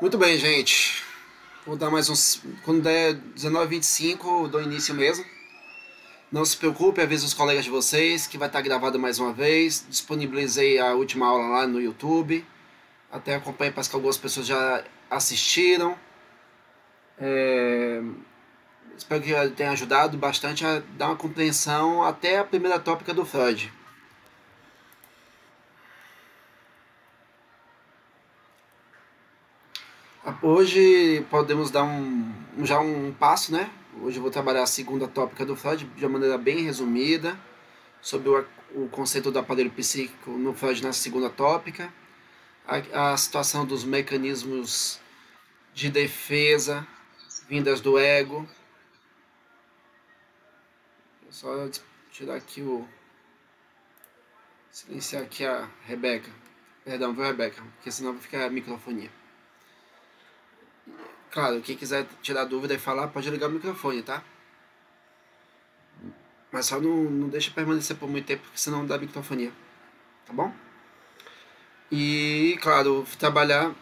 Muito bem, gente. Vou dar mais uns. Quando der 19h25, eu dou início mesmo. Não se preocupe, avise os colegas de vocês que vai estar gravado mais uma vez. Disponibilizei a última aula lá no YouTube. Até acompanhe, parece que algumas pessoas já assistiram. Espero que tenha ajudado bastante a dar uma compreensão até a primeira tópica do Freud. Hoje podemos dar já um passo, né? Hoje eu vou trabalhar a segunda tópica do Freud de uma maneira bem resumida, sobre o conceito do aparelho psíquico no Freud na segunda tópica, a situação dos mecanismos de defesa vindas do ego. É só tirar aqui silenciar aqui a Rebeca. Perdão, viu, Rebeca? Porque senão vai ficar a microfonia. Claro, quem quiser tirar dúvida e falar, pode ligar o microfone, tá? Mas só não deixa permanecer por muito tempo, porque senão dá microfonia. Tá bom? E, claro, trabalhar.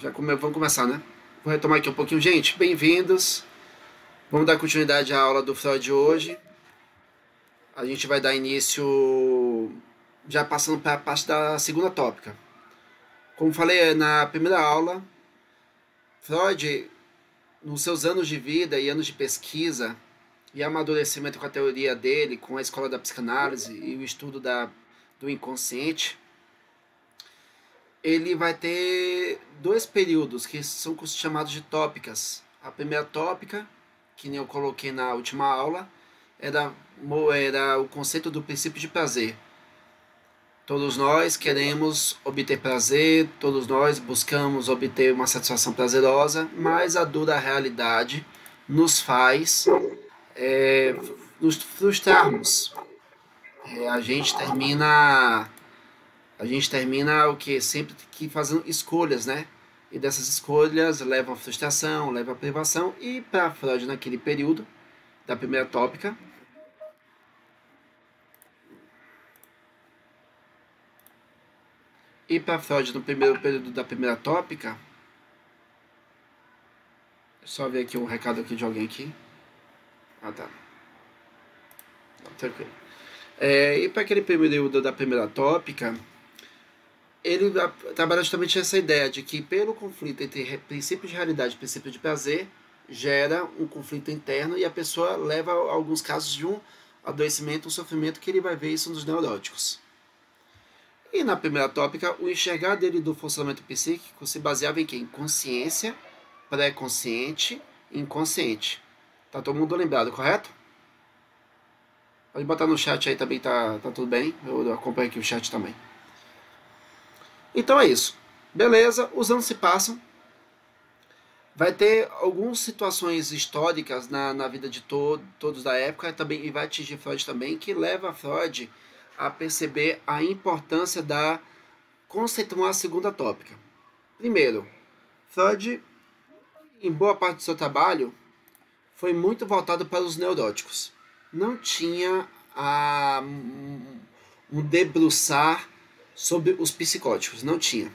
Vamos começar, né? Vou retomar aqui um pouquinho. Gente, bem-vindos. Vamos dar continuidade à aula do Freud hoje. A gente vai dar início já passando para a parte da segunda tópica. Como falei na primeira aula, Freud, nos seus anos de vida e anos de pesquisa e amadurecimento com a teoria dele, com a escola da psicanálise e o estudo do inconsciente, ele vai ter dois períodos que são chamados de tópicas. A primeira tópica, que nem eu coloquei na última aula, era o conceito do princípio de prazer. Todos nós queremos obter prazer, todos nós buscamos obter uma satisfação prazerosa, mas a dura realidade nos faz nos frustrarmos. A gente termina o que? Sempre que fazendo escolhas, né? E dessas escolhas levam a frustração, levam a privação. E para Freud, naquele período da primeira tópica, no primeiro período da primeira tópica, só ver aqui um recado aqui de alguém aqui. Ah, tá. Não, tranquilo. E para aquele período da primeira tópica, ele trabalha justamente essa ideia de que pelo conflito entre princípio de realidade e princípio de prazer, gera um conflito interno e a pessoa leva a alguns casos de um adoecimento, um sofrimento, que ele vai ver isso nos neuróticos. E na primeira tópica, o enxergar dele do funcionamento psíquico se baseava em quê? Em consciência, pré-consciente e inconsciente. Tá todo mundo lembrado, correto? Pode botar no chat aí também, tá tudo bem. Eu acompanho aqui o chat também. Então é isso. Beleza, os anos se passam. Vai ter algumas situações históricas na vida de todos da época também, e vai atingir Freud também, que leva Freud a perceber a importância da conceituar a segunda tópica. Primeiro, Freud, em boa parte do seu trabalho, foi muito voltado para os neuróticos. Não tinha um debruçar sobre os psicóticos, não tinha.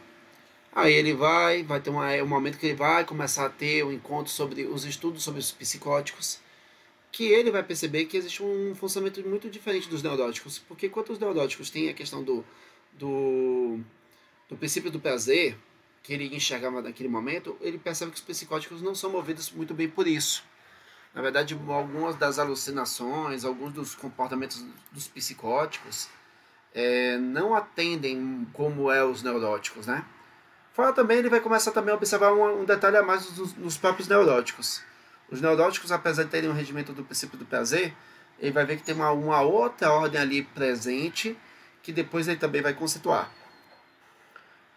Aí ele vai ter um momento que ele vai começar a ter um encontro sobre os estudos sobre os psicóticos, que ele vai perceber que existe um funcionamento muito diferente dos neuróticos, porque enquanto os neuróticos têm a questão do princípio do prazer, que ele enxergava naquele momento, ele percebe que os psicóticos não são movidos muito bem por isso. Na verdade, algumas das alucinações, alguns dos comportamentos dos psicóticos não atendem como os neuróticos, né? Fora também, ele vai começar também a observar um detalhe a mais nos próprios neuróticos. Os neuróticos, apesar de terem um regimento do princípio do prazer, ele vai ver que tem uma outra ordem ali presente, que depois ele também vai conceituar.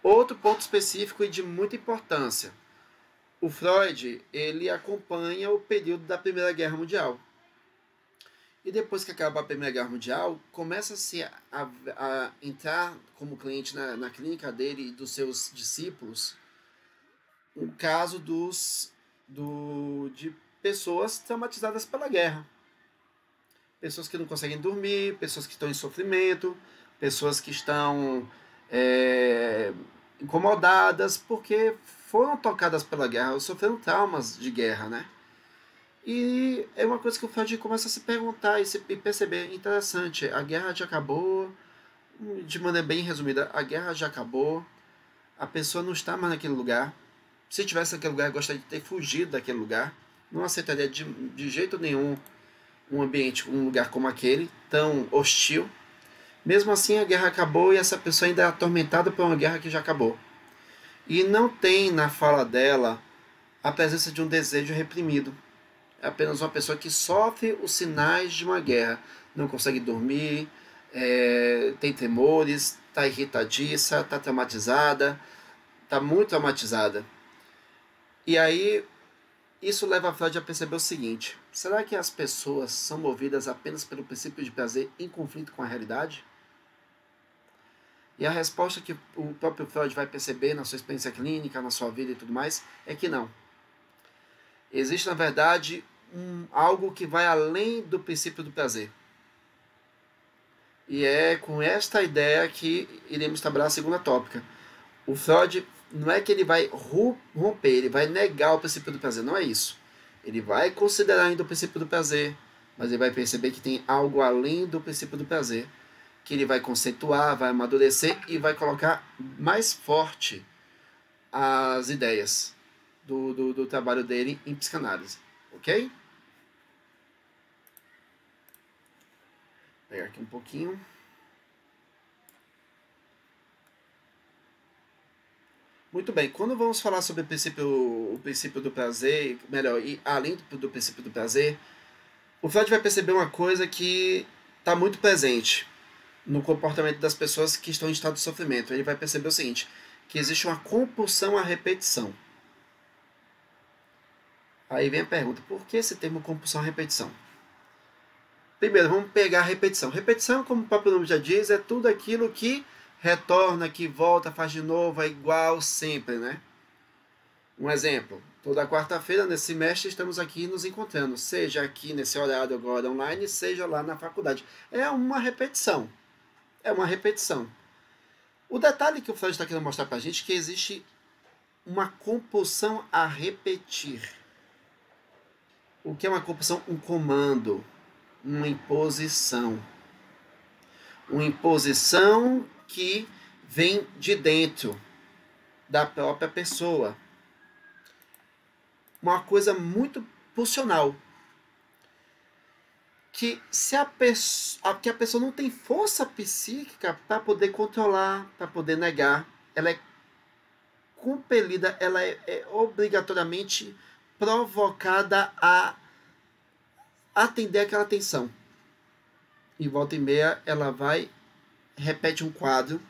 Outro ponto específico e de muita importância. O Freud, ele acompanha o período da Primeira Guerra Mundial. E depois que acaba a Primeira Guerra Mundial, começa-se a entrar como cliente na clínica dele e dos seus discípulos um caso de pessoas traumatizadas pela guerra. Pessoas que não conseguem dormir, pessoas que estão em sofrimento, pessoas que estão incomodadas, porque foram tocadas pela guerra, sofreram traumas de guerra, né? E é uma coisa que o Freud começa a se perguntar e perceber interessante. A guerra já acabou, de maneira bem resumida, a guerra já acabou, a pessoa não está mais naquele lugar. Se tivesse naquele lugar, gostaria de ter fugido daquele lugar. Não aceitaria de jeito nenhum um ambiente, um lugar como aquele, tão hostil. Mesmo assim, a guerra acabou e essa pessoa ainda é atormentada por uma guerra que já acabou. E não tem na fala dela a presença de um desejo reprimido. É apenas uma pessoa que sofre os sinais de uma guerra. Não consegue dormir, tem temores, está irritadiça, está traumatizada, está muito traumatizada. E aí, isso leva a Freud a perceber o seguinte: será que as pessoas são movidas apenas pelo princípio de prazer em conflito com a realidade? E a resposta que o próprio Freud vai perceber na sua experiência clínica, na sua vida e tudo mais, é que não. Existe, na verdade, algo que vai além do princípio do prazer. E é com esta ideia que iremos trabalhar a segunda tópica. O Freud não é que ele vai romper, ele vai negar o princípio do prazer, não é isso. Ele vai considerar ainda o princípio do prazer, mas ele vai perceber que tem algo além do princípio do prazer, que ele vai conceituar, vai amadurecer e vai colocar mais forte as ideias do trabalho dele em psicanálise. Ok? Vou pegar aqui um pouquinho. Muito bem, quando vamos falar sobre o princípio do prazer, melhor, e além do princípio do prazer, o Freud vai perceber uma coisa que está muito presente no comportamento das pessoas que estão em estado de sofrimento. Ele vai perceber o seguinte, que existe uma compulsão à repetição. Aí vem a pergunta, por que esse termo compulsão à repetição? Primeiro, vamos pegar a repetição. Repetição, como o próprio nome já diz, é tudo aquilo que retorna, que volta, faz de novo, é igual sempre, né? Um exemplo, toda quarta-feira nesse semestre estamos aqui nos encontrando, seja aqui nesse horário agora online, seja lá na faculdade. É uma repetição. É uma repetição. O detalhe que o Freud está querendo mostrar para a gente é que existe uma compulsão a repetir. O que é uma compulsão? Um comando, uma imposição. Uma imposição que vem de dentro da própria pessoa. Uma coisa muito pulsional. Que se a pessoa não tem força psíquica para poder controlar, para poder negar, ela é compelida, ela é obrigatoriamente provocada a atender aquela tensão. E volta e meia ela repete um quadro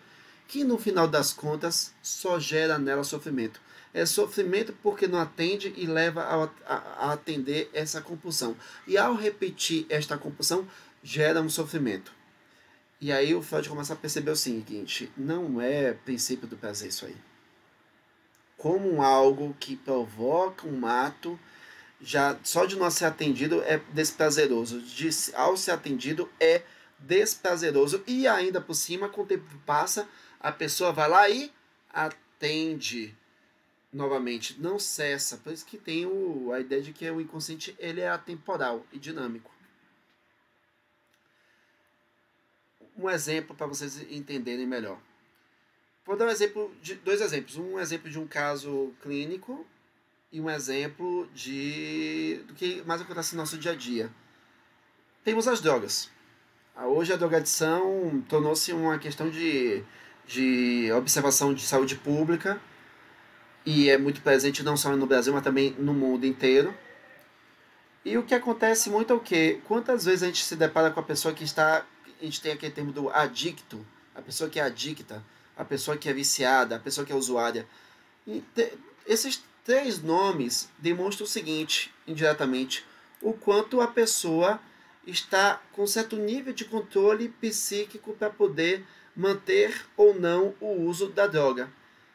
que no final das contas só gera nela sofrimento. É sofrimento porque não atende e leva a atender essa compulsão. E ao repetir esta compulsão, gera um sofrimento. E aí o Freud começa a perceber o seguinte, não é princípio do prazer isso aí. Como algo que provoca um ato, já só de não ser atendido é desprazeroso. Ao ser atendido é desprazeroso. E ainda por cima, com o tempo que passa, a pessoa vai lá e atende novamente, não cessa. Por isso que tem a ideia de que o inconsciente ele é atemporal e dinâmico. Um exemplo para vocês entenderem melhor. Vou dar dois exemplos. Um exemplo de um caso clínico e um exemplo do que mais acontece no nosso dia a dia. Temos as drogas. Hoje a drogadição tornou-se uma questão de observação de saúde pública e é muito presente não só no Brasil, mas também no mundo inteiro. E o que acontece muito é o quê? Quantas vezes a gente se depara com a pessoa que está... A gente tem aquele termo do adicto, a pessoa que é adicta, a pessoa que é viciada, a pessoa que é usuária. E esses três nomes demonstram o seguinte, indiretamente, o quanto a pessoa está com certo nível de controle psíquico para poder manter ou não o uso da droga.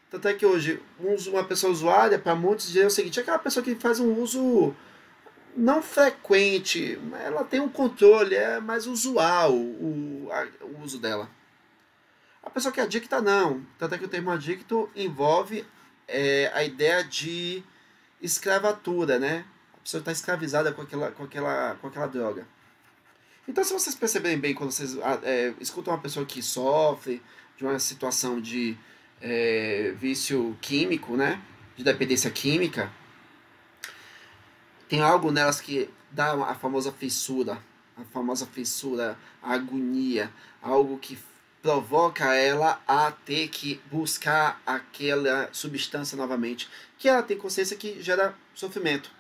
Tanto é que hoje, uma pessoa usuária, para muitos, diz o seguinte, é aquela pessoa que faz um uso não frequente, ela tem um controle, é mais usual o uso dela. A pessoa que é adicta, não. Tanto é que o termo adicto envolve a ideia de escravatura, né? A pessoa está escravizada com aquela droga. Então, se vocês perceberem bem, quando vocês escutam uma pessoa que sofre de uma situação de vício químico, né? De dependência química, tem algo nelas que dá a famosa fissura, a agonia, algo que provoca ela a ter que buscar aquela substância novamente, que ela tem consciência que gera sofrimento.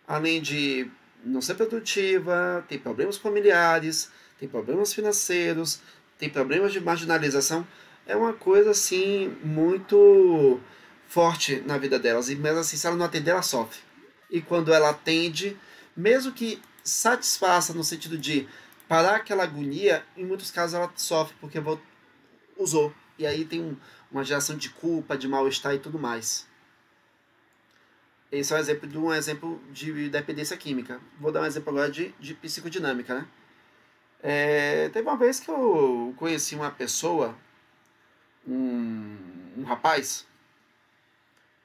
Além de não ser produtiva, tem problemas familiares, tem problemas financeiros, tem problemas de marginalização, é uma coisa assim muito forte na vida delas. E mesmo assim, se ela não atender, ela sofre. E quando ela atende, mesmo que satisfaça no sentido de parar aquela agonia, em muitos casos ela sofre porque usou. E aí tem uma geração de culpa, de mal-estar e tudo mais. Esse é um exemplo de dependência química. Vou dar um exemplo agora de psicodinâmica, né? Teve uma vez que eu conheci uma pessoa, um rapaz,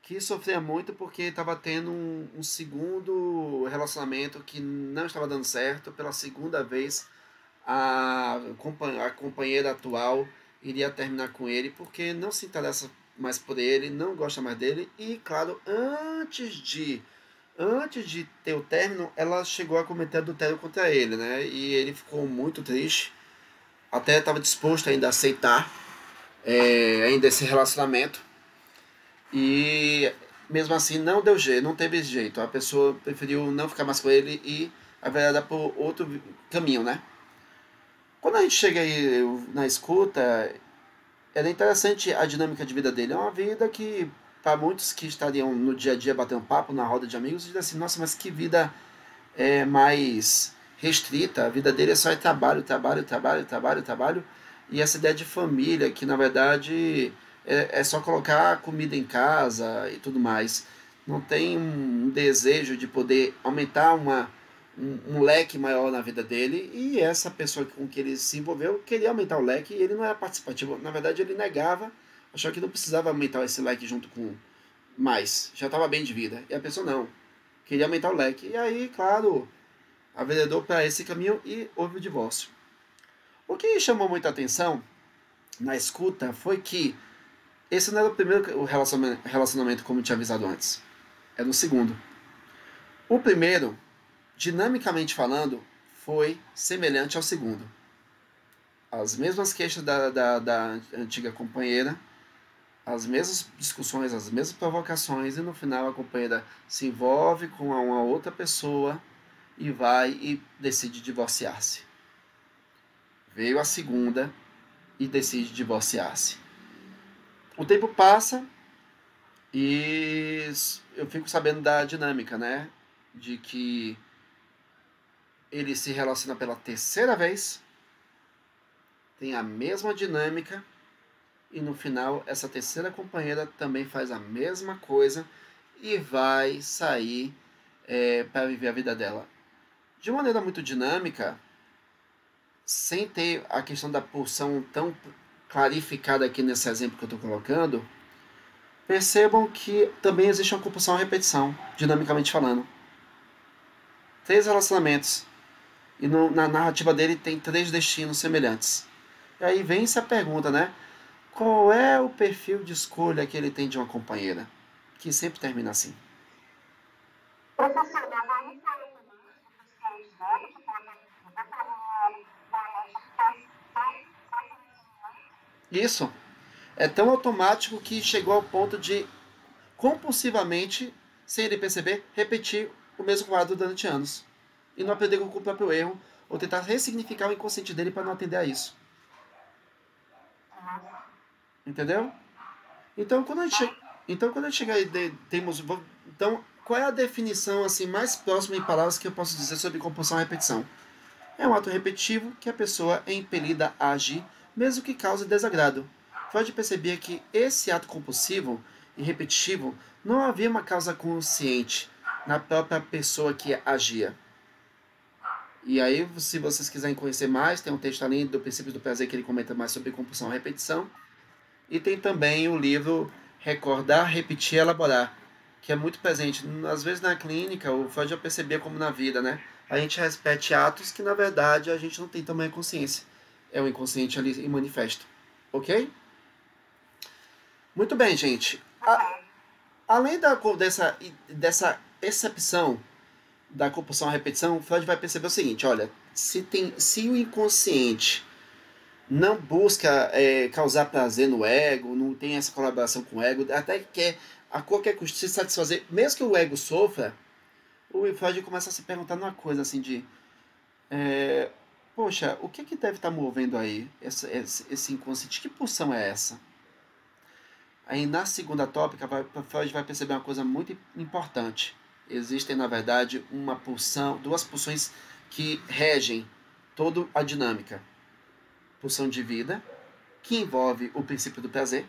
que sofria muito porque estava tendo um segundo relacionamento que não estava dando certo. Pela segunda vez, a companheira atual iria terminar com ele porque não se interessa mais por ele, não gosta mais dele. E, claro, antes de ter o término, ela chegou a cometer adultério contra ele, né? E ele ficou muito triste, até estava disposto ainda a aceitar ainda esse relacionamento. E mesmo assim não deu jeito, não teve jeito. A pessoa preferiu não ficar mais com ele e a verdade por outro caminho, né? Quando a gente chega aí na escuta, é interessante a dinâmica de vida dele. É uma vida que, para muitos que estariam no dia a dia batendo papo na roda de amigos, dizem assim, nossa, mas que vida mais restrita. A vida dele é só trabalho, trabalho, trabalho, trabalho, trabalho. E essa ideia de família, que na verdade é só colocar comida em casa e tudo mais. Não tem um desejo de poder aumentar um leque maior na vida dele. E essa pessoa com que ele se envolveu queria aumentar o leque e ele não era participativo. Na verdade, ele negava, achou que não precisava aumentar esse leque junto com mais. Já estava bem de vida. E a pessoa não. Queria aumentar o leque. E aí, claro, enveredou para esse caminho e houve o divórcio. O que chamou muita atenção na escuta foi que esse não era o primeiro relacionamento como eu tinha avisado antes. Era o segundo. O primeiro, dinamicamente falando, foi semelhante ao segundo. As mesmas queixas da antiga companheira, as mesmas discussões, as mesmas provocações, e no final a companheira se envolve com uma outra pessoa e vai e decide divorciar-se. Veio a segunda e decide divorciar-se. O tempo passa e eu fico sabendo da dinâmica, né? De que ele se relaciona pela terceira vez, tem a mesma dinâmica e no final essa terceira companheira também faz a mesma coisa e vai sair para viver a vida dela. De maneira muito dinâmica, sem ter a questão da pulsão tão clarificada aqui nesse exemplo que eu estou colocando, percebam que também existe uma compulsão à repetição, dinamicamente falando. 3 relacionamentos. E na narrativa dele tem 3 destinos semelhantes. E aí vem-se a pergunta, né? Qual é o perfil de escolha que ele tem de uma companheira? Que sempre termina assim. Professor, mas aí saiu também os pacientes dele que isso. É tão automático que chegou ao ponto de compulsivamente, sem ele perceber, repetir o mesmo quadro durante anos. E não aprender com o próprio erro, ou tentar ressignificar o inconsciente dele para não atender a isso. Entendeu? Então, quando a gente chega aí, temos... Então, qual é a definição assim mais próxima em palavras que eu posso dizer sobre compulsão e repetição? É um ato repetitivo que a pessoa é impelida a agir, mesmo que cause desagrado. Freud percebia que esse ato compulsivo e repetitivo não havia uma causa consciente na própria pessoa que agia. E aí, se vocês quiserem conhecer mais, tem um texto ali do Princípios do Prazer que ele comenta mais sobre compulsão e repetição. E tem também o livro recordar, repetir, elaborar, que é muito presente. Às vezes na clínica, o Freud já percebia como na vida, né? A gente repete atos que na verdade a gente não tem tamanha consciência. É o inconsciente ali em manifesto. Ok? Muito bem, gente. Além dessa percepção da compulsão à repetição, Freud vai perceber o seguinte: olha, se o inconsciente não busca causar prazer no ego, não tem essa colaboração com o ego, até que quer a qualquer custo se satisfazer, mesmo que o ego sofra, o Freud começa a se perguntar numa coisa assim de é, poxa, o que que deve estar movendo aí esse inconsciente? Que pulsão é essa? Aí na segunda tópica, Freud vai perceber uma coisa muito importante. Existem, na verdade, duas pulsões que regem toda a dinâmica. Pulsão de vida, que envolve o princípio do prazer,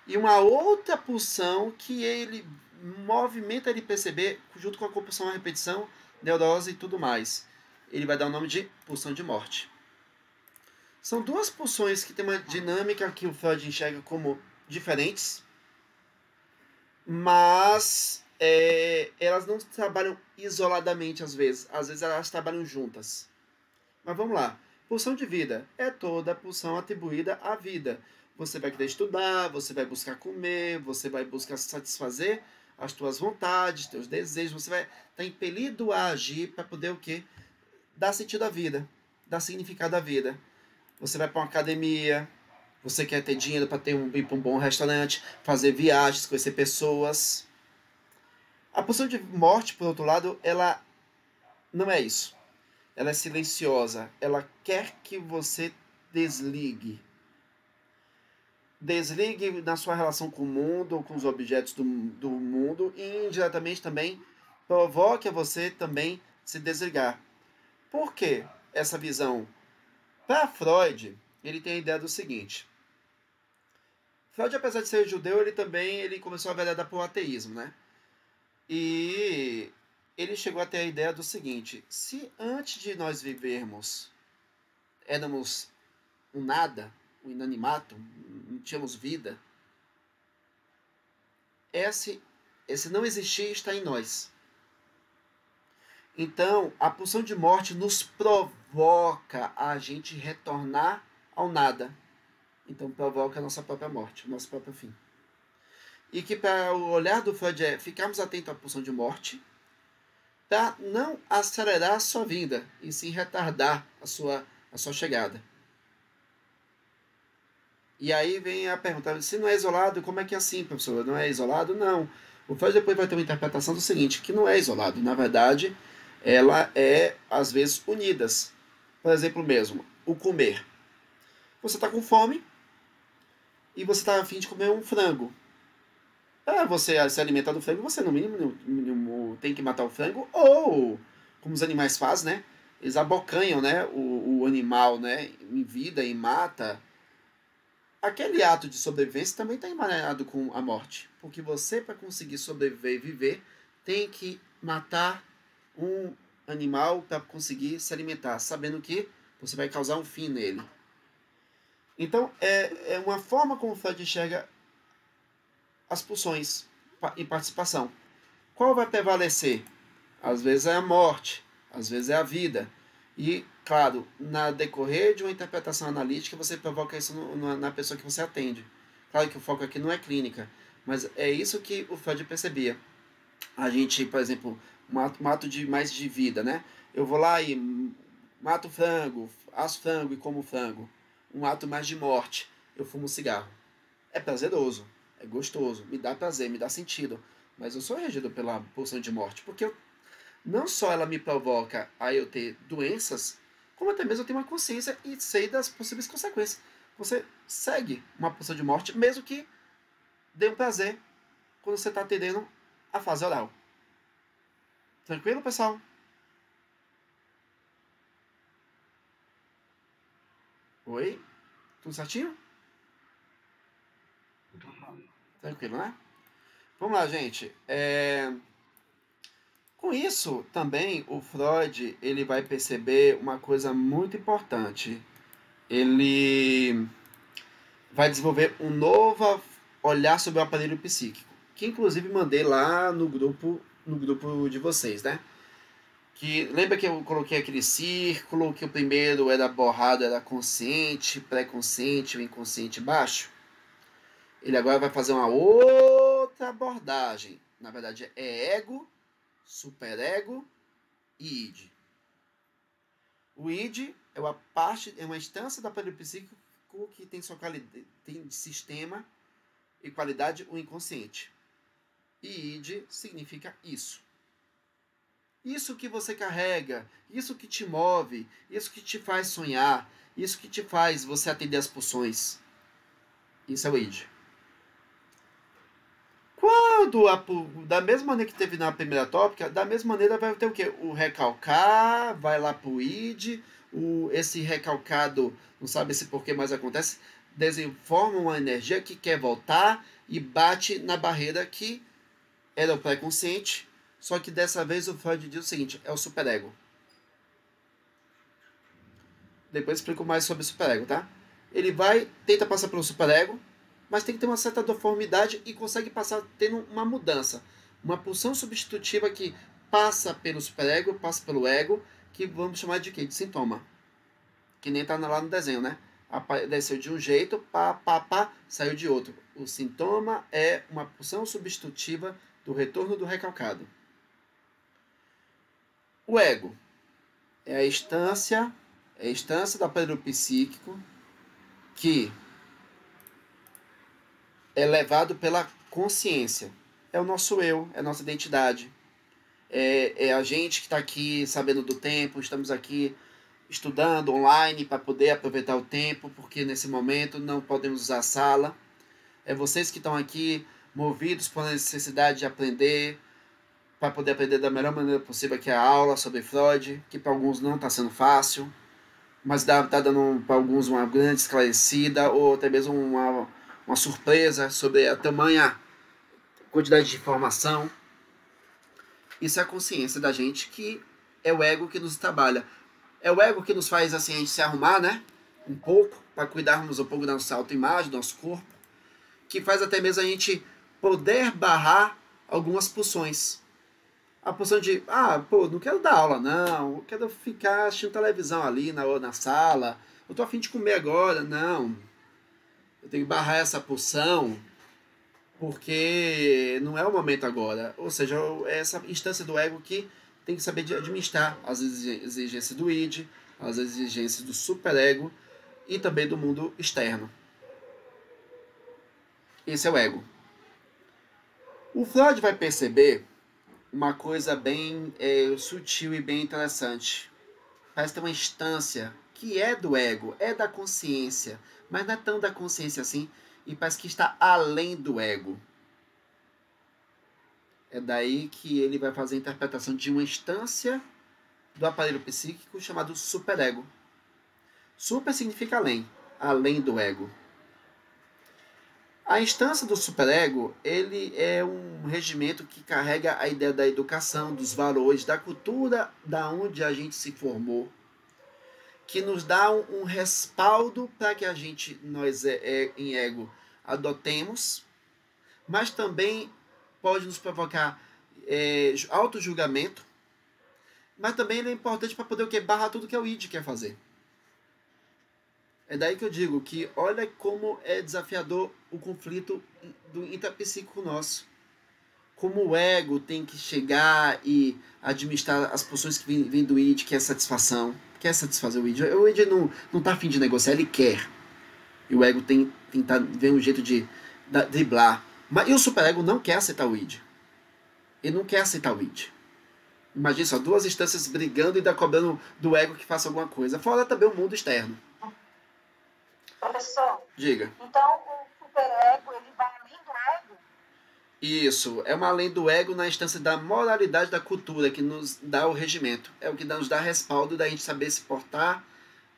e uma outra pulsão que ele movimenta ele perceber junto com a compulsão à repetição, neurose e tudo mais. Ele vai dar o nome de pulsão de morte. São duas pulsões que têm uma dinâmica que o Freud enxerga como diferentes, mas elas não trabalham isoladamente às vezes elas trabalham juntas. Mas vamos lá. Pulsão de vida é toda a pulsão atribuída à vida. Você vai querer estudar, você vai buscar comer, você vai buscar satisfazer as tuas vontades, teus desejos, você vai estar impelido a agir para poder o quê? Dar sentido à vida, dar significado à vida. Você vai para uma academia, você quer ter dinheiro para ir para um bom restaurante, fazer viagens, conhecer pessoas. A pulsão de morte, por outro lado, ela não é isso. Ela é silenciosa. Ela quer que você desligue. Desligue na sua relação com o mundo, com os objetos do mundo e indiretamente também provoque a você também se desligar. Por que essa visão? Para Freud, ele tem a ideia do seguinte. Freud, apesar de ser judeu, ele começou a veredar para o ateísmo, né? E ele chegou a ter a ideia do seguinte: se antes de nós vivermos éramos um nada, um inanimato, não tínhamos vida, esse não existir está em nós. Então, a pulsão de morte nos provoca a gente retornar ao nada. Então, provoca a nossa própria morte, o nosso próprio fim. E que para o olhar do Freud é ficarmos atentos à pulsão de morte, para não acelerar a sua vinda, e sim retardar a sua chegada. E aí vem a pergunta, se não é isolado, como é que é assim, professor? Não é isolado? Não. O Freud depois vai ter uma interpretação do seguinte, que não é isolado. Na verdade, ela é, às vezes, unidas. Por exemplo mesmo, o comer. Você está com fome e você está a fim de comer um frango. Para você se alimentar do frango, você no mínimo tem que matar o frango, ou, como os animais fazem, né? Eles abocanham, né, o animal, né, em vida e mata. Aquele ato de sobrevivência também está emaranhado com a morte. Porque você, para conseguir sobreviver e viver, tem que matar um animal para conseguir se alimentar, sabendo que você vai causar um fim nele. Então, é uma forma como o Freud enxerga as pulsões e participação. Qual vai prevalecer? Às vezes é a morte, às vezes é a vida. E, claro, na decorrer de uma interpretação analítica, você provoca isso na pessoa que você atende. Claro que o foco aqui não é clínica, mas é isso que o Freud percebia. A gente, por exemplo, um ato de mais de vida, né? Eu vou lá e mato frango, asso frango e como frango. Um ato mais de morte, eu fumo cigarro. É prazeroso, é gostoso, me dá prazer, me dá sentido. Mas eu sou regido pela pulsão de morte, porque não só ela me provoca a eu ter doenças, como até mesmo eu tenho uma consciência e sei das possíveis consequências. Você segue uma pulsão de morte, mesmo que dê um prazer quando você está atendendo a fase oral. Tranquilo, pessoal? Oi? Tudo certinho? Tranquilo, né? Vamos lá, gente. Com isso, também, o Freud ele vai perceber uma coisa muito importante. Ele vai desenvolver olhar sobre o aparelho psíquico, que inclusive mandei lá no grupo de vocês, né? Que lembra que eu coloquei aquele círculo, que o primeiro era borrado, era consciente, pré-consciente, o inconsciente baixo? Ele agora vai fazer uma outra abordagem. Na verdade é ego, superego e id. O id é uma instância do aparelho psíquico que tem tem sistema e qualidade o inconsciente. E id significa isso. Isso que você carrega, isso que te move, isso que te faz sonhar, isso que te faz você atender as pulsões. Isso é o id. Da mesma maneira que teve na primeira tópica, da mesma maneira vai ter o quê? O recalcar, vai lá pro id, esse recalcado, não sabe se porquê, mas acontece, forma uma energia que quer voltar e bate na barreira que era o pré-consciente, só que dessa vez o Freud diz o seguinte, é o superego. Depois explico mais sobre o superego, tá? Ele tenta passar pelo superego, mas tem que ter uma certa deformidade e consegue passar tendo uma mudança. Uma pulsão substitutiva que passa pelo superego, passa pelo ego, que vamos chamar de quê? De sintoma. Que nem tá lá no desenho, né? Desceu de um jeito, saiu de outro. O sintoma é uma pulsão substitutiva do retorno do recalcado. O ego é a instância do aparelho psíquico que é levado pela consciência. É o nosso eu, é a nossa identidade. É a gente que está aqui sabendo do tempo, estamos aqui estudando online para poder aproveitar o tempo, porque nesse momento não podemos usar a sala. É vocês que estão aqui movidos por necessidade de aprender, para poder aprender da melhor maneira possível que é a aula sobre Freud, que para alguns não está sendo fácil, mas está dando para alguns uma grande esclarecida, ou até mesmo uma surpresa sobre a tamanha quantidade de informação. Isso é a consciência da gente, que é o ego que nos trabalha. É o ego que nos faz assim, a gente se arrumar, né? Um pouco, para cuidarmos um pouco da nossa autoimagem, do nosso corpo, que faz até mesmo a gente poder barrar algumas pulsões. A pulsão de, não quero dar aula, não, eu quero ficar assistindo televisão ali na sala, eu tô a fim de comer agora, não. Eu tenho que barrar essa pulsão, porque não é o momento agora. Ou seja, é essa instância do ego que tem que saber administrar as exigências do id, as exigências do superego e também do mundo externo. Esse é o ego. O Freud vai perceber uma coisa bem sutil e bem interessante. Parece ter uma instância que é do ego, é da consciência, mas não é tão da consciência assim, e parece que está além do ego. É daí que ele vai fazer a interpretação de uma instância do aparelho psíquico chamado superego. Super significa além do ego. A instância do superego, ele é um regimento que carrega a ideia da educação, dos valores, da cultura da onde a gente se formou, que nos dá um respaldo para que nós em ego, adotemos, mas também pode nos provocar auto-julgamento, mas também ele é importante para poder barrar tudo que é o id quer fazer. É daí que eu digo que olha como é desafiador o conflito do intrapsíquico nosso. Como o ego tem que chegar e administrar as pulsões que vêm do id, que é satisfação, quer satisfazer o id. O id não tá afim de negociar, ele quer. E o ego tem ver um jeito de driblar. E o superego não quer aceitar o id. Ele não quer aceitar o id. Imagina só, duas instâncias brigando e cobrando do ego que faça alguma coisa. Fora também o mundo externo. Professor, diga. Então o superego ele vai além do ego? Isso, é uma além do ego na instância da moralidade da cultura que nos dá o regimento. É o que nos dá respaldo da gente saber se portar,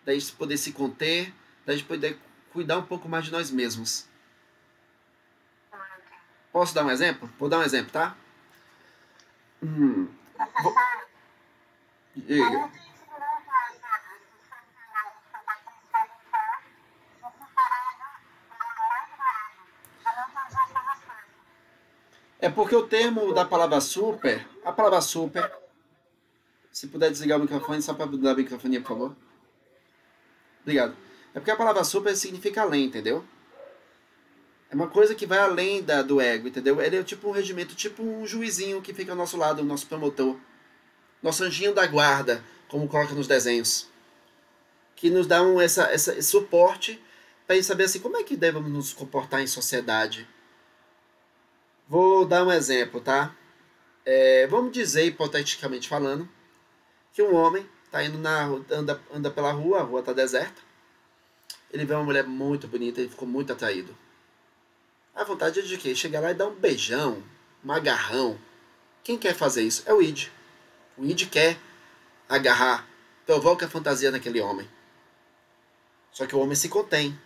da gente poder se conter, da gente poder cuidar um pouco mais de nós mesmos. Posso dar um exemplo? Vou dar um exemplo, tá? Diga. É porque o termo da palavra super, a palavra super, se puder desligar o microfone, só para dar a microfonia, por favor. Obrigado. É porque a palavra super significa além, entendeu? É uma coisa que vai além do ego, entendeu? Ele é tipo um regimento, tipo um juizinho que fica ao nosso lado, o nosso promotor. Nosso anjinho da guarda, como coloca nos desenhos. Que nos dá esse suporte para saber assim, como é que devemos nos comportar em sociedade. Vou dar um exemplo, tá? Vamos dizer, hipoteticamente falando, que um homem tá indo anda pela rua, a rua tá deserta. Ele vê uma mulher muito bonita, ele ficou muito atraído. A vontade é de quê? Chegar lá e dar um beijão, um agarrão. Quem quer fazer isso? É o id. O id quer agarrar, provoca a fantasia naquele homem. Só que o homem se contém.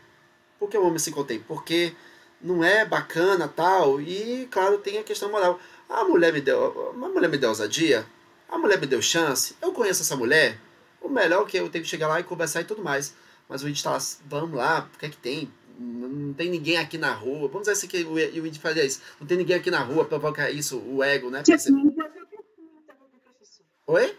Por que o homem se contém? Porque não é bacana tal, e claro, tem a questão moral. A mulher me deu ousadia, a mulher me deu chance, eu conheço essa mulher, o melhor é que eu tenho que chegar lá e conversar e tudo mais. Mas o id tá lá, vamos lá, o que é que tem? Não tem ninguém aqui na rua. Vamos dizer assim que o id fazia isso. Não tem ninguém aqui na rua, provoca isso, o ego, né? Oi?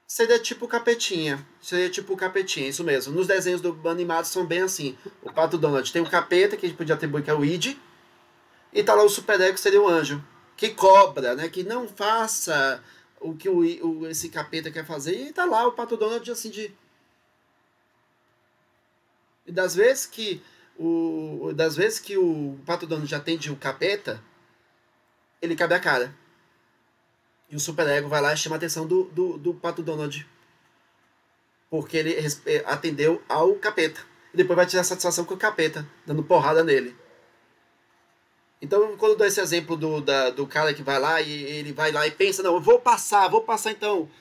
Seria tipo capetinha. Seria tipo capetinha, isso mesmo. Nos desenhos animados são bem assim. O Pato Donald tem o capeta, que a gente podia atribuir que é o id, e tá lá o super-ego, que seria o anjo. Que cobra, né? Que não faça o que esse capeta quer fazer. E tá lá o Pato Donald assim de... E das vezes que o Pato Donald já atende o capeta, ele cabe a cara. E o superego vai lá e chama a atenção do Pato Donald. Porque ele atendeu ao capeta. E depois vai tirar satisfação com o capeta, dando porrada nele. Então, quando eu dou esse exemplo do cara que vai lá e ele vai lá e pensa, não, eu vou passar então.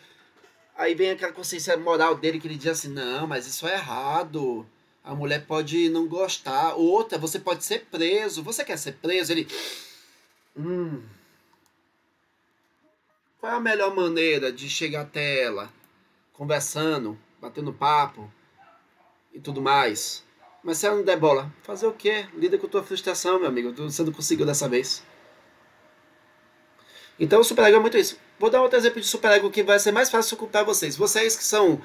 Aí vem aquela consciência moral dele que ele diz assim, não, mas isso é errado. A mulher pode não gostar. Outra, você pode ser preso. Você quer ser preso? Ele... Qual é a melhor maneira de chegar até ela? Conversando, batendo papo e tudo mais. Mas se ela não der bola, fazer o quê? Lida com a tua frustração, meu amigo. Você não conseguiu dessa vez. Então o superego é muito isso. Vou dar outro exemplo de superego que vai ser mais fácil ocultar vocês. Vocês que são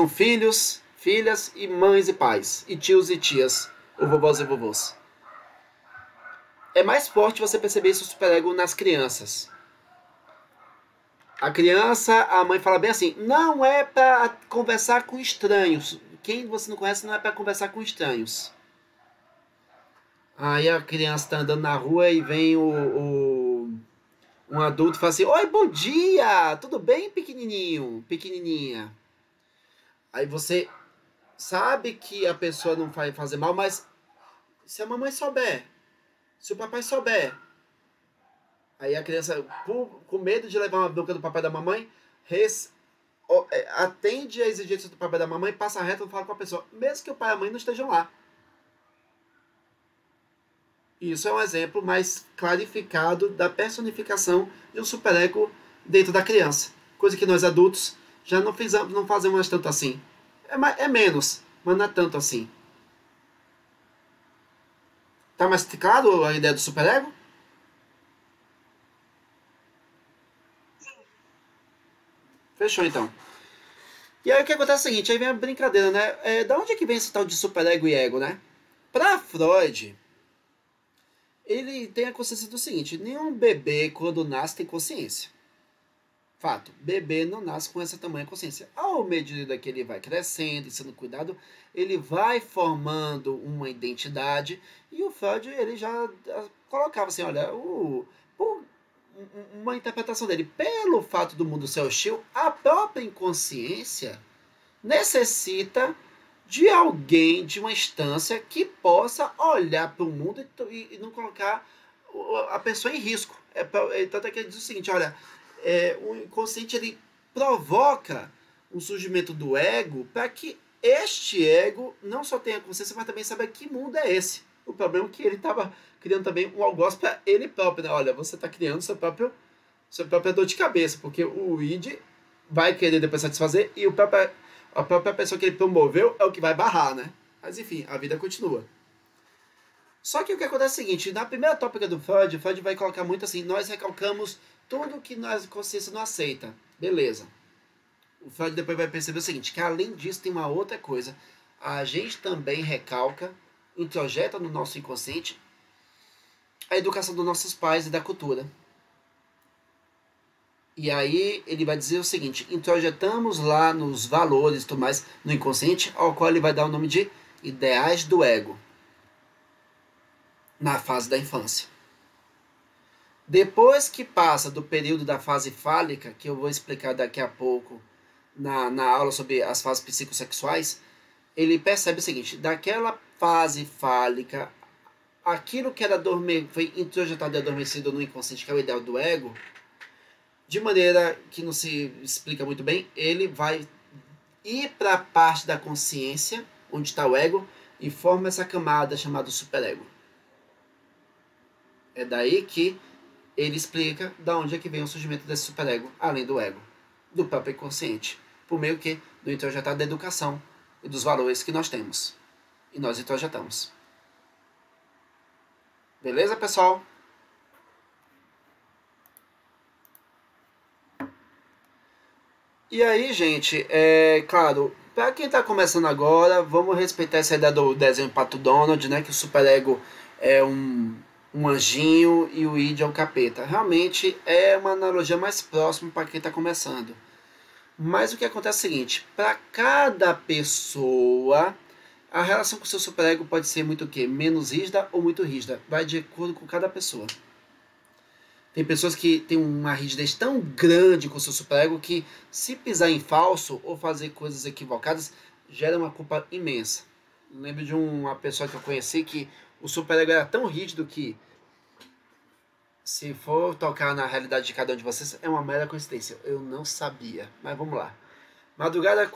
filhos, filhas e mães e pais. E tios e tias. Ou vovós e vovôs. É mais forte você perceber esse superego nas crianças. A criança, a mãe fala bem assim, não é para conversar com estranhos. Quem você não conhece não é para conversar com estranhos. Aí a criança está andando na rua e vem um adulto e fala assim, oi, bom dia, tudo bem, pequenininho, pequenininha? Aí você sabe que a pessoa não vai fazer mal, mas se a mamãe souber, se o papai souber, aí a criança, com medo de levar uma bronca do papai e da mamãe, atende a exigência do papai e da mamãe, passa reto e fala com a pessoa, mesmo que o pai e a mãe não estejam lá. Isso é um exemplo mais clarificado da personificação de um superego dentro da criança. Coisa que nós adultos já não fazemos mais tanto assim. É menos, mas não é tanto assim. Tá mais claro a ideia do superego? Fechou então. E aí o que acontece é o seguinte, aí vem a brincadeira, né? Da onde é que vem esse tal de superego e ego, né? Pra Freud, ele tem a consciência do seguinte, nenhum bebê quando nasce tem consciência. Fato, bebê não nasce com essa tamanha consciência. Ao medida que ele vai crescendo e sendo cuidado, ele vai formando uma identidade e o Freud ele já colocava assim, olha, uma interpretação dele, pelo fato do mundo ser hostil, a própria inconsciência necessita de alguém, de uma instância que possa olhar para o mundo e não colocar a pessoa em risco. Tanto é que ele diz o seguinte, olha, o inconsciente ele provoca um surgimento do ego para que este ego não só tenha consciência, mas também saiba que mundo é esse. O problema é que ele estava criando também um algoz para ele próprio. Né? Olha, você está criando sua própria dor de cabeça, porque o id vai querer depois satisfazer e a própria pessoa que ele promoveu é o que vai barrar, né? Mas enfim, a vida continua. Só que o que acontece é o seguinte, na primeira tópica do Freud, o Freud vai colocar muito assim, nós recalcamos tudo que nossa consciência não aceita. Beleza. O Freud depois vai perceber o seguinte, que além disso tem uma outra coisa. A gente também recalca, introjeta no nosso inconsciente a educação dos nossos pais e da cultura. E aí ele vai dizer o seguinte, introjetamos lá nos valores e tudo mais, no inconsciente, ao qual ele vai dar o nome de ideais do ego, na fase da infância. Depois que passa do período da fase fálica, que eu vou explicar daqui a pouco na aula sobre as fases psicossexuais, ele percebe o seguinte, daquela fase fálica, aquilo que era foi introjetado e adormecido no inconsciente, que é o ideal do ego, de maneira que não se explica muito bem, ele vai ir para a parte da consciência, onde está o ego, e forma essa camada chamada superego. É daí que ele explica da onde é que vem o surgimento desse superego, além do ego, do próprio inconsciente, por meio que do introjetado da educação e dos valores que nós temos. E nós introjetamos. Beleza, pessoal? E aí, gente, claro, para quem está começando agora, vamos respeitar essa ideia do desenho Pato Donald, né? Que o superego é um anjinho e o id é um capeta. Realmente é uma analogia mais próxima para quem está começando. Mas o que acontece é o seguinte, para cada pessoa, a relação com o seu superego pode ser muito o quê? Menos rígida ou muito rígida. Vai de acordo com cada pessoa. Tem pessoas que têm uma rigidez tão grande com o seu superego que se pisar em falso ou fazer coisas equivocadas, gera uma culpa imensa. Eu lembro de uma pessoa que eu conheci que o superego era tão rígido que, se for tocar na realidade de cada um de vocês, é uma mera coincidência. Eu não sabia, mas vamos lá. Madrugada,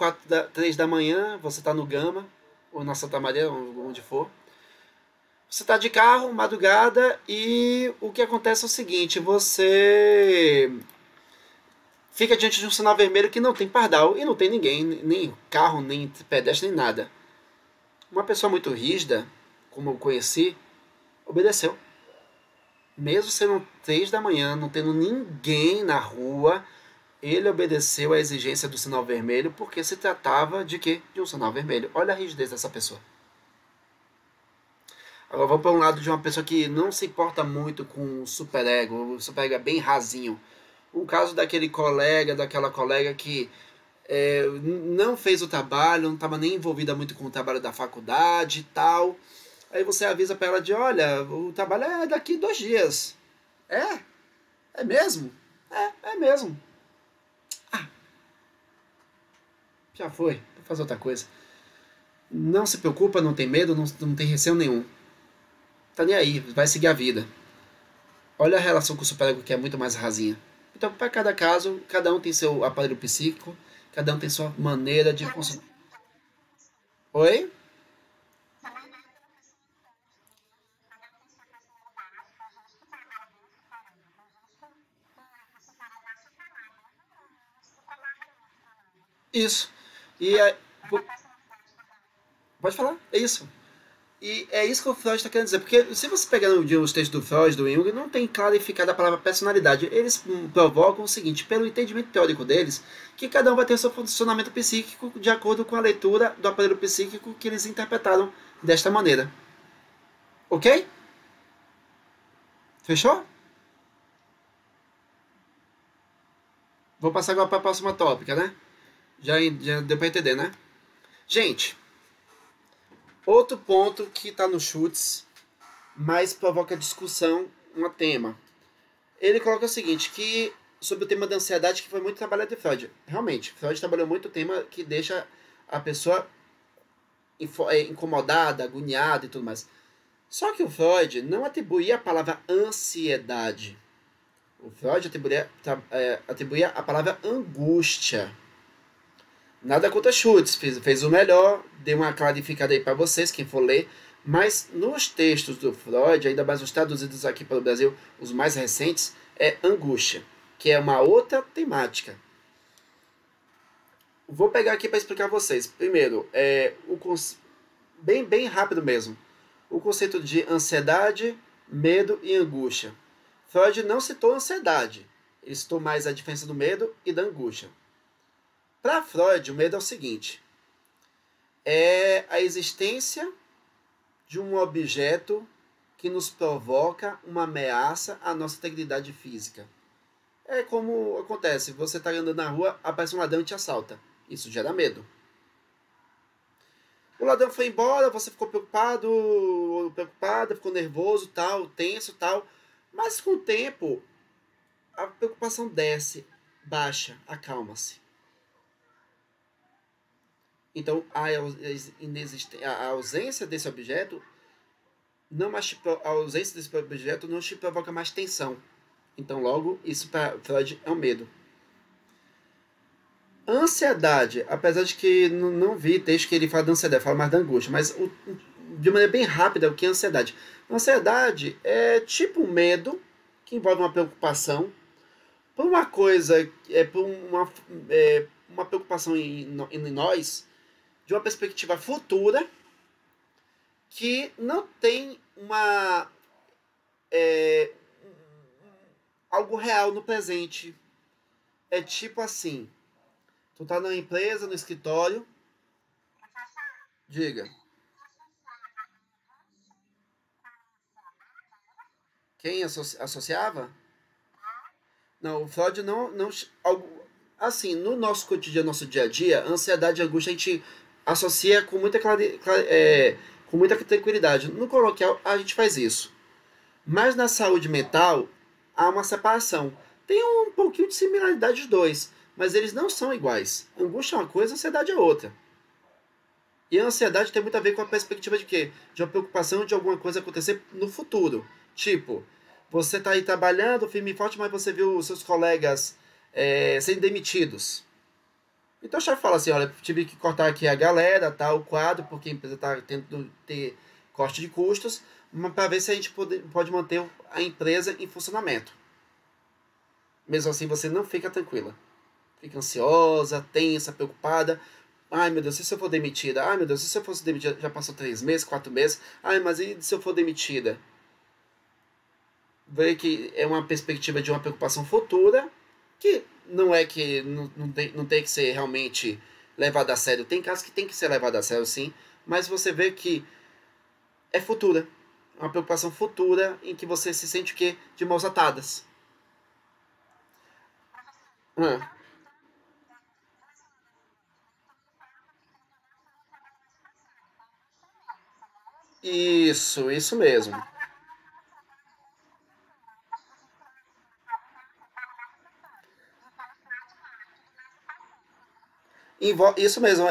3 da manhã, você está no Gama, ou na Santa Maria, onde for. Você está de carro, madrugada, e o que acontece é o seguinte, você fica diante de um sinal vermelho que não tem pardal e não tem ninguém, nem carro, nem pedestre, nem nada. Uma pessoa muito rígida, como eu conheci, obedeceu. Mesmo sendo 3 da manhã, não tendo ninguém na rua, ele obedeceu à exigência do sinal vermelho porque se tratava de quê? De um sinal vermelho. Olha a rigidez dessa pessoa. Agora vamos para um lado de uma pessoa que não se importa muito com o superego. O superego é bem rasinho. Um caso daquele colega, daquela colega que não fez o trabalho, não estava nem envolvida muito com o trabalho da faculdade e tal. Aí você avisa para ela de, olha, o trabalho é daqui 2 dias. É? É mesmo? É mesmo. Ah, já foi, vou fazer outra coisa. Não se preocupa, não tem medo, não tem receio nenhum. Tá nem aí, vai seguir a vida. Olha a relação com o superego que é muito mais rasinha. Então, para cada caso, cada um tem seu aparelho psíquico, cada um tem sua maneira de funcionar. Oi? Isso. E pode falar, é isso. E é isso que o Freud está querendo dizer, porque se você pegar os textos do Freud, do Jung, não tem clarificado a palavra personalidade. Eles provocam o seguinte, pelo entendimento teórico deles, que cada um vai ter seu funcionamento psíquico de acordo com a leitura do aparelho psíquico que eles interpretaram desta maneira. Ok? Fechou? Vou passar agora para a próxima tópica, né? Já deu para entender, né? Gente, outro ponto que está no Chutes, mas provoca discussão, um tema. Ele coloca o seguinte, que sobre o tema da ansiedade, que foi muito trabalhado de Freud. Realmente, Freud trabalhou muito o tema que deixa a pessoa incomodada, agoniada e tudo mais. Só que o Freud não atribuía a palavra ansiedade. O Freud atribuía a palavra angústia. Nada contra Schultz, fez o melhor, dei uma clarificada aí para vocês, quem for ler, mas nos textos do Freud, ainda mais os traduzidos aqui para o Brasil, os mais recentes, é angústia, que é uma outra temática. Vou pegar aqui para explicar a vocês. Primeiro, bem rápido mesmo. o conceito de ansiedade, medo e angústia. Freud não citou ansiedade, ele citou mais a diferença do medo e da angústia. Para Freud, o medo é o seguinte: é a existência de um objeto que nos provoca uma ameaça à nossa integridade física. É como acontece, você está andando na rua, aparece um ladrão e te assalta. Isso gera medo. O ladrão foi embora, você ficou preocupada, ficou nervoso, tal, tenso, tal. Mas com o tempo, a preocupação desce, baixa, acalma-se. Então, a ausência desse objeto não te provoca mais tensão. Então, logo, isso para Freud é um medo. Ansiedade, apesar de que não vi texto que ele fala de ansiedade, fala mais da angústia, mas de maneira bem rápida, o que é ansiedade? Ansiedade é tipo um medo que envolve uma preocupação por uma coisa, por uma preocupação em nós, de uma perspectiva futura, que não tem é, algo real no presente. É tipo assim, tu tá na empresa, no escritório, diga, quem associava? Não, o Freud não assim, no nosso cotidiano, nosso dia a dia, ansiedade e angústia a gente associa com muita tranquilidade. No coloquial, a gente faz isso. Mas na saúde mental, há uma separação. Tem um pouquinho de similaridade dos dois, mas eles não são iguais. Angústia é uma coisa, ansiedade é outra. E a ansiedade tem muito a ver com a perspectiva de quê? De uma preocupação de alguma coisa acontecer no futuro. Tipo, você está aí trabalhando firme e forte, mas você viu os seus colegas sendo demitidos. Então o chefe fala assim, olha, tive que cortar aqui a galera, tá, o quadro, porque a empresa está tentando ter corte de custos, para ver se a gente pode manter a empresa em funcionamento. Mesmo assim, você não fica tranquila. Fica ansiosa, tensa, preocupada. Ai, meu Deus, e se eu for demitida? Ai, meu Deus, e se eu fosse demitida? Já passou 3 meses, 4 meses. Ai, mas e se eu for demitida? Vê que é uma perspectiva de uma preocupação futura, que não é que não tem que ser realmente levada a sério. Tem casos que tem que ser levada a sério, sim, mas você vê que é futura. É uma preocupação futura em que você se sente o quê? De mãos atadas. Ah, isso mesmo. Isso mesmo.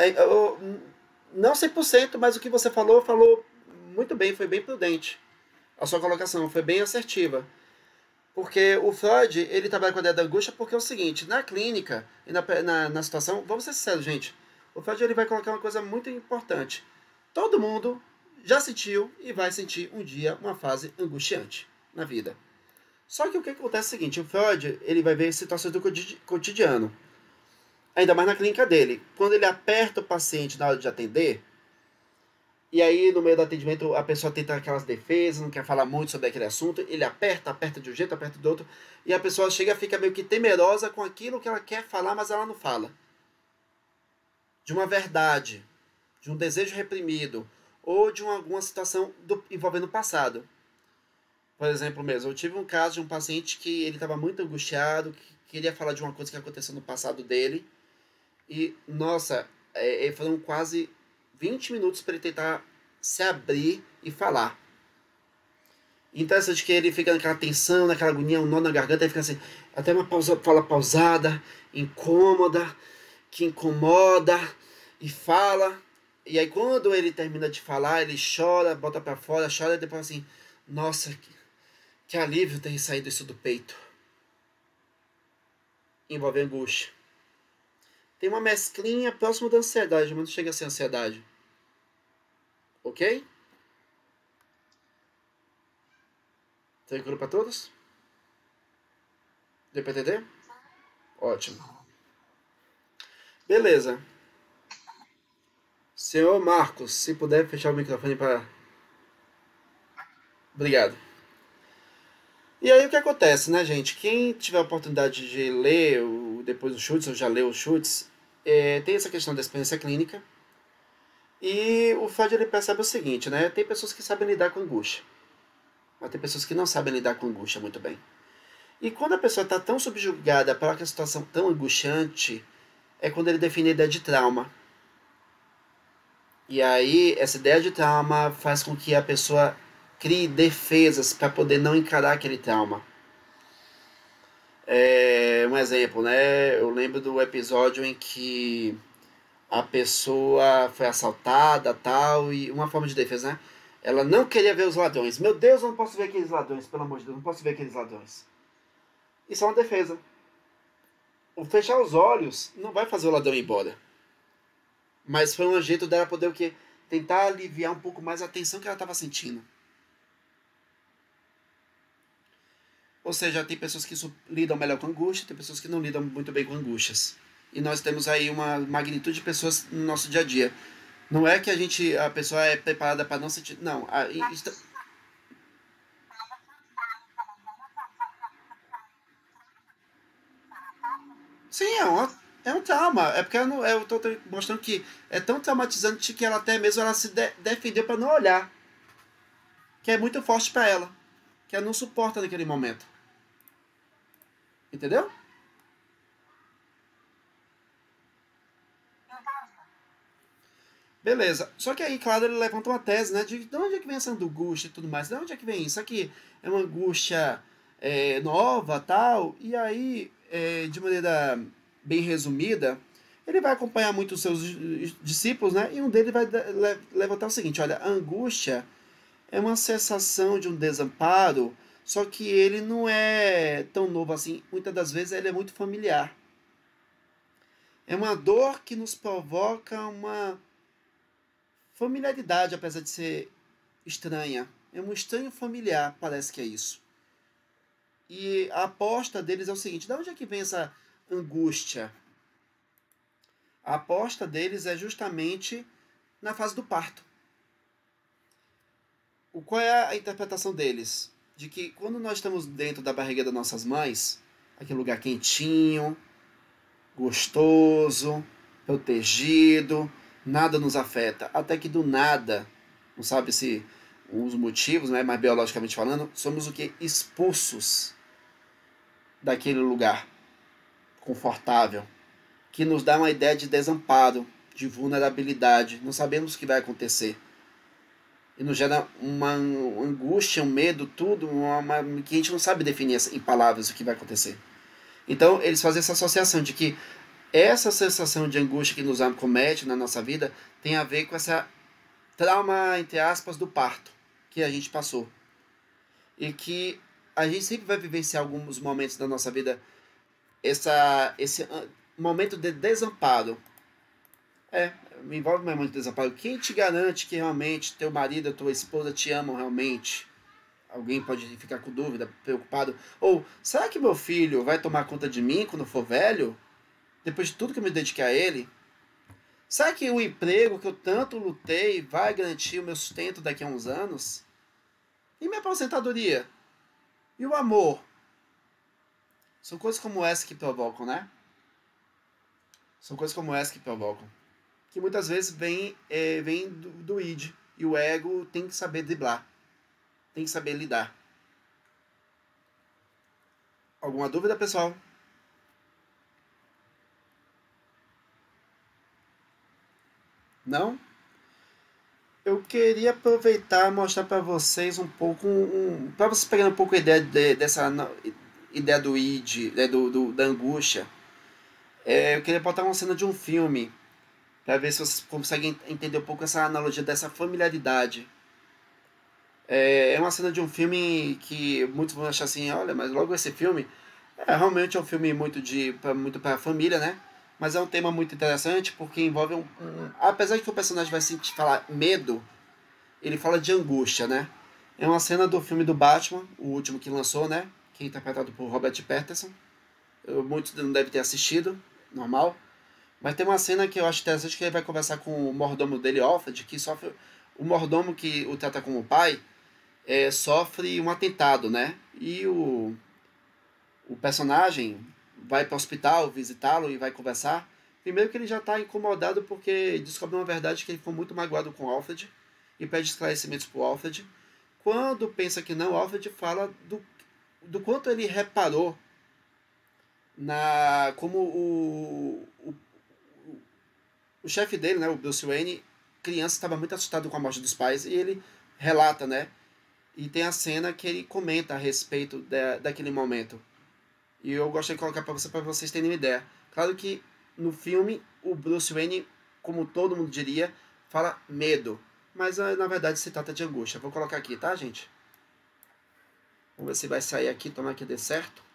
Não 100%, mas o que você falou muito bem, foi bem prudente. A sua colocação foi bem assertiva. Porque o Freud, ele trabalha com a ideia da angústia porque é o seguinte, na clínica e na situação, vamos ser sinceros, gente, o Freud ele vai colocar uma coisa muito importante. Todo mundo já sentiu e vai sentir um dia uma fase angustiante na vida. Só que o que acontece é o seguinte, o Freud ele vai ver situações do cotidiano, ainda mais na clínica dele. Quando ele aperta o paciente na hora de atender, e aí, no meio do atendimento, a pessoa tenta aquelas defesas, não quer falar muito sobre aquele assunto, ele aperta de um jeito, aperta do outro, e a pessoa chega e fica meio que temerosa com aquilo que ela quer falar, mas ela não fala. De uma verdade, de um desejo reprimido, ou de alguma situação envolvendo o passado. Por exemplo mesmo, eu tive um caso de um paciente que ele estava muito angustiado, que queria falar de uma coisa que aconteceu no passado dele, e, nossa, foram quase 20 minutos para ele tentar se abrir e falar. Interessante que ele fica naquela tensão, naquela agonia, um nó na garganta, ele fica assim, até uma fala pausada, incômoda, que incomoda, e fala. E aí quando ele termina de falar, ele chora, bota pra fora, chora, e depois assim, nossa, que alívio ter saído isso do peito. Envolve angústia. Tem uma mesclinha próxima da ansiedade, mas não chega a ser ansiedade. Ok? Tranquilo para todos? Deu pra entender? Ótimo. Beleza. Senhor Marcos, se puder fechar o microfone para Obrigado. E aí o que acontece, né, gente? Quem tiver a oportunidade de ler depois dos chutes, ou já leu os chutes, tem essa questão da experiência clínica. E o Freud ele percebe o seguinte, né? Tem pessoas que sabem lidar com angústia, mas tem pessoas que não sabem lidar com angústia muito bem. E quando a pessoa está tão subjugada para uma situação tão angustiante, é quando ele define a ideia de trauma. E aí, essa ideia de trauma faz com que a pessoa crie defesas para poder não encarar aquele trauma. Um exemplo, né? Eu lembro do episódio em que a pessoa foi assaltada, tal, e uma forma de defesa, né? Ela não queria ver os ladrões. Meu Deus, eu não posso ver aqueles ladrões, pelo amor de Deus, não posso ver aqueles ladrões. Isso é uma defesa. O fechar os olhos não vai fazer o ladrão ir embora. Mas foi um jeito dela poder o quê? Tentar aliviar um pouco mais a tensão que ela estava sentindo. Ou seja, tem pessoas que lidam melhor com angústia, tem pessoas que não lidam muito bem com angústias. E nós temos aí uma magnitude de pessoas no nosso dia a dia. Não é que a pessoa é preparada para não sentir. Não. Sim, é um trauma. É porque eu estou mostrando que é tão traumatizante que ela até mesmo ela se defendeu para não olhar. Que é muito forte para ela. Que ela não suporta naquele momento. Entendeu? Beleza. Só que aí, claro, ele levanta uma tese, né? De onde é que vem essa angústia e tudo mais? De onde é que vem isso? Aqui é uma angústia nova, tal. E aí, de maneira bem resumida, ele vai acompanhar muito os seus discípulos, né? E um deles vai levantar o seguinte: olha, a angústia é uma sensação de um desamparo, só que ele não é tão novo assim. Muitas das vezes ele é muito familiar. É uma dor que nos provoca uma familiaridade, apesar de ser estranha. É um estranho familiar, parece que é isso. E a aposta deles é o seguinte: de onde é que vem essa angústia? A aposta deles é justamente na fase do parto. Qual é a interpretação deles? De que quando nós estamos dentro da barriga das nossas mães, aquele lugar quentinho, gostoso, protegido, nada nos afeta. Até que do nada, não sabe se os motivos, né, mas biologicamente falando, somos o que? Expulsos daquele lugar confortável, que nos dá uma ideia de desamparo, de vulnerabilidade, não sabemos o que vai acontecer. E nos gera uma angústia, um medo, tudo, que a gente não sabe definir em palavras o que vai acontecer. Então, eles fazem essa associação de que essa sensação de angústia que nos acomete na nossa vida tem a ver com essa trauma, entre aspas, do parto que a gente passou. E que a gente sempre vai vivenciar alguns momentos da nossa vida esse momento de desamparo. Me envolve um momento de desamparo. Quem te garante que realmente teu marido ou tua esposa te amam realmente? Alguém pode ficar com dúvida, preocupado. Ou, será que meu filho vai tomar conta de mim quando for velho? Depois de tudo que eu me dediquei a ele? Será que o emprego que eu tanto lutei vai garantir o meu sustento daqui a uns anos? E minha aposentadoria? E o amor? São coisas como essa que provocam, né? São coisas como essa que provocam. Que muitas vezes vem do id. E o ego tem que saber driblar. Tem que saber lidar. Alguma dúvida, pessoal? Não? Eu queria aproveitar e mostrar para vocês um pouco, para vocês pegarem um pouco a ideia dessa ideia do id, da angústia. Eu queria botar uma cena de um filme, para ver se vocês conseguem entender um pouco essa analogia dessa familiaridade. É uma cena de um filme que muitos vão achar assim, olha, mas logo esse filme realmente é um filme muito para a família, né? Mas é um tema muito interessante porque envolve apesar de que o personagem vai sentir falar medo, ele fala de angústia, né? É uma cena do filme do Batman, o último que lançou, né? Que é interpretado por Robert Pattinson. Muitos não devem ter assistido, normal. Mas tem uma cena que eu acho interessante que ele vai conversar com o mordomo dele, Alfred, que sofre. O mordomo que o trata como pai, sofre um atentado, né? E o personagem vai para o hospital visitá-lo e vai conversar. Primeiro que ele já está incomodado porque descobre uma verdade que ele ficou muito magoado com o Alfred e pede esclarecimentos para o Alfred. Quando pensa que não, o Alfred fala do quanto ele reparou na como o chefe dele, né, o Bruce Wayne, criança, estava muito assustado com a morte dos pais e ele relata, né? E tem a cena que ele comenta a respeito daquele momento. E eu gostaria de colocar para vocês terem uma ideia. Claro que no filme o Bruce Wayne, como todo mundo diria, fala medo. Mas na verdade se trata de angústia. Vou colocar aqui, tá, gente? Vamos ver se vai sair aqui, tomara que dê certo.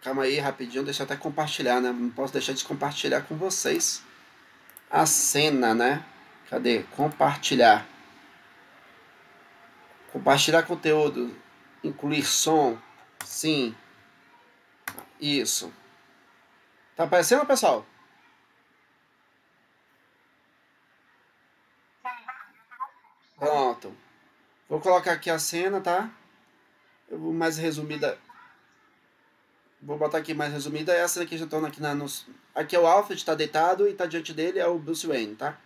Calma aí, rapidinho, deixa eu até compartilhar, né? Não posso deixar de compartilhar com vocês a cena, né? Cadê? Compartilhar. Compartilhar conteúdo. Incluir som. Sim, isso. Tá aparecendo, pessoal? Pronto. Vou colocar aqui a cena, tá? Eu vou mais resumida. Vou botar aqui mais resumida. É a cena que já estão aqui aqui é o Alfred, tá deitado e tá diante dele é o Bruce Wayne, tá?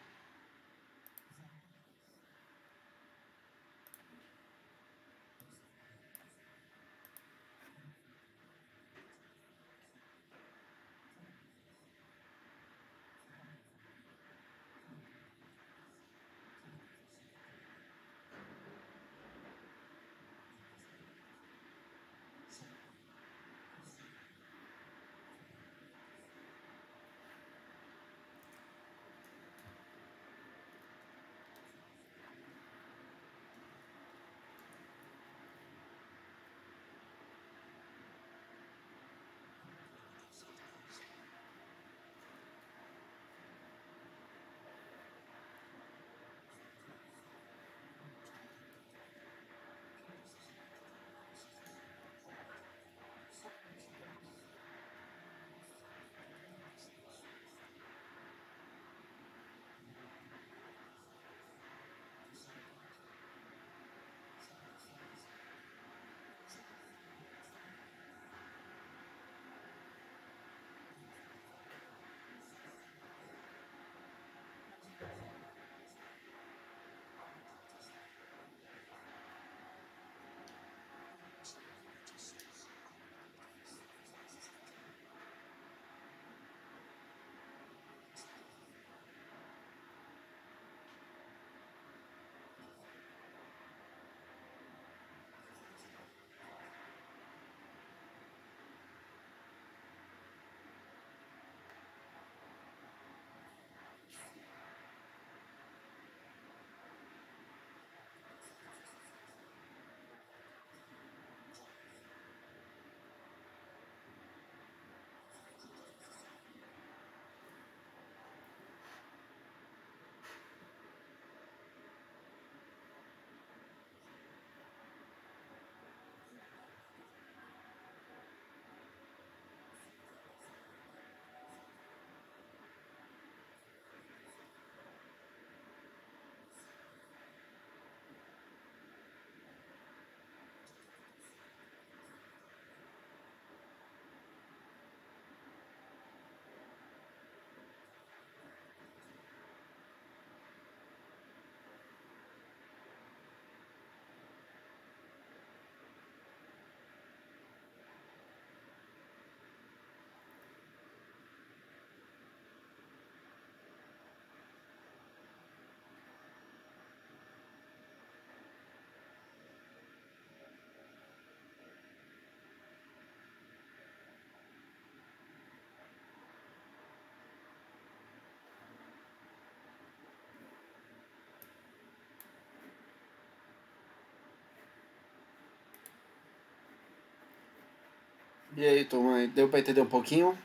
E aí, turma, deu pra entender um pouquinho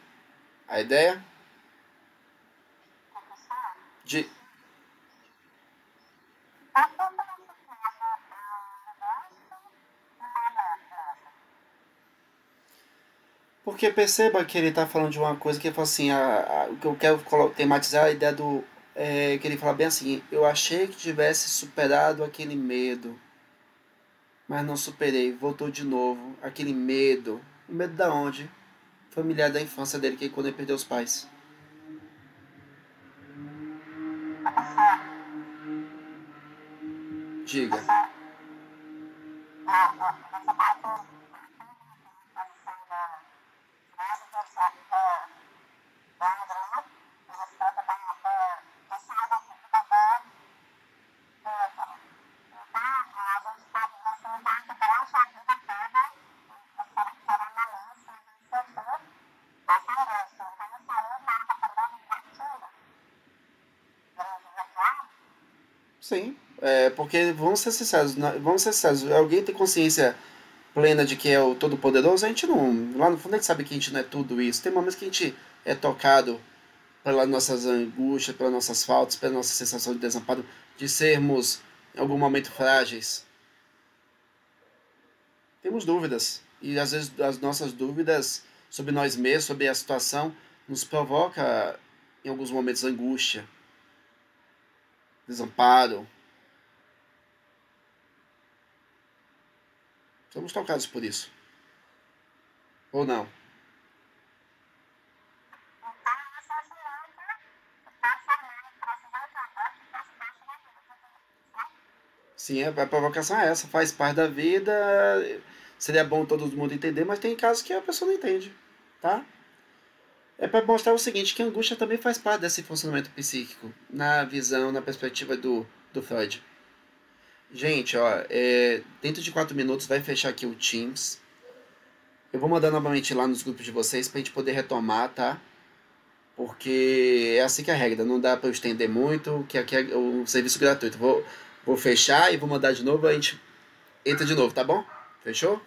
a ideia? De... Porque perceba que ele está falando de uma coisa que ele fala assim, o que eu quero tematizar a ideia do. Que ele fala bem assim, eu achei que tivesse superado aquele medo, mas não superei, voltou de novo, aquele medo. O medo da onde? Familiar da infância dele, que é quando ele perdeu os pais. Diga. Sim, porque vamos ser sinceros, alguém tem consciência plena de que é o Todo-Poderoso, a gente não, lá no fundo a gente sabe que a gente não é tudo isso. Tem momentos que a gente é tocado pelas nossas angústias, pelas nossas faltas, pela nossa sensação de desamparo, de sermos em algum momento frágeis. Temos dúvidas e às vezes as nossas dúvidas sobre nós mesmos, sobre a situação, nos provoca em alguns momentos angústia, desamparo. Somos tocados por isso, ou não? Sim, a provocação é essa, faz parte da vida. Seria bom todo mundo entender, mas tem casos que a pessoa não entende, tá? É para mostrar o seguinte, que a angústia também faz parte desse funcionamento psíquico, na visão, na perspectiva do Freud. Gente, ó, dentro de 4 minutos vai fechar aqui o Teams. Eu vou mandar novamente lá nos grupos de vocês pra gente poder retomar, tá? Porque é assim que é a regra, não dá pra eu estender muito, que aqui é o serviço gratuito. Vou fechar e vou mandar de novo, a gente entra de novo, tá bom? Fechou?